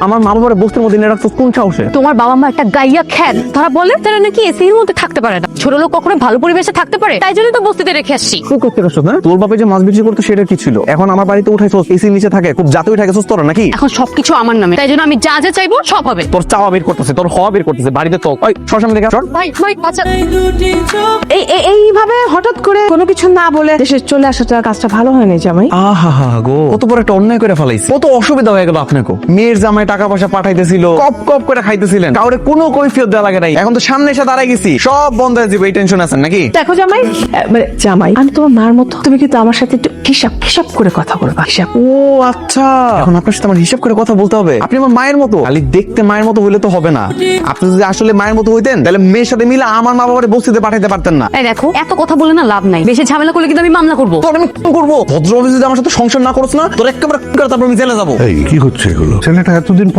আমার মা বাবার বস্তির মধ্যে নিয়ে রাখছো কোন সাহসে? তোমার বাবা মা একটা গাইয়া খ্যাত, তারা বলে তারা নাকি এসির মধ্যে থাকতে পারে না। ছোট লোক কখনো ভালো পরিবেশে থাকতে পারে? তাই জন্য তো বস্তিতে রেখে আসছি। কি করতে গেছো না? তোর বাপে যে মাছ বিক্রি করতো সেটা কি ছিল? এখন আমার বাড়িতে উঠাইছো, এসির নিচে থাকে, খুব জাতে উঠে গেছো তোরা নাকি? এখন সবকিছু আমার নামে, তাই জন্য আমি যা যা চাইবো সব হবে। তোর চাওয়া বের করতেছে, তোর হওয়া বের করতেছে বাড়িতে। তো ওই সরসামনে দেখা সর। ভাই ভাই আচ্ছা, এইভাবে হঠাৎ করে কোনো কিছু না বলে দেশে চলে আসাটা কাজটা ভালো হয়নি জামাই। আহা হা গো, কত বড় একটা অন্যায় করে ফেলাইছে। কত অসুবিধা হয়ে গেল আপনাকে। মেয়ের জামাই টাকা পয়সা পাঠাইতেছিল, কপ কপ করে খাইতেছিলেন, কাউরে কোনো কৈফিয়ত দেওয়া লাগে নাই। এখন তো সামনে এসে দাঁড়াই গেছি, সব বন্ধ হয়ে যাবে। এই টেনশন আছেন নাকি? দেখো জামাই, জামাই আমি তোমার মার মতো, তুমি কিন্তু আমার সাথে একটু হিসাব করে কথা বলবা। হিসাব। ও আচ্ছা, এখন আপনার সাথে আমার হিসাব করে কথা বলতে হবে। আপনি আমার মায়ের মতো, খালি দেখতে মায়ের মতো হইলে তো হবে না। আপনি যদি আসলে মায়ের মতো হইতেন তাহলে মেয়ের সাথে মিলে আমার মা বাবার বস্তিতে পাঠাইতে পারতেন না। এই দেখো, এত কথা বলে না লাভ নাই। বেশি ঝামেলা করলে কিন্তু আমি মামলা করবো। তোর আমি কি করবো? ভদ্রভাবে যদি আমার সাথে সংসার না করছ না, তোর একেবারে তারপর আমি জেলে যাবো। এই কি হচ্ছে এগুলো? ছেলেটা এতদিন পর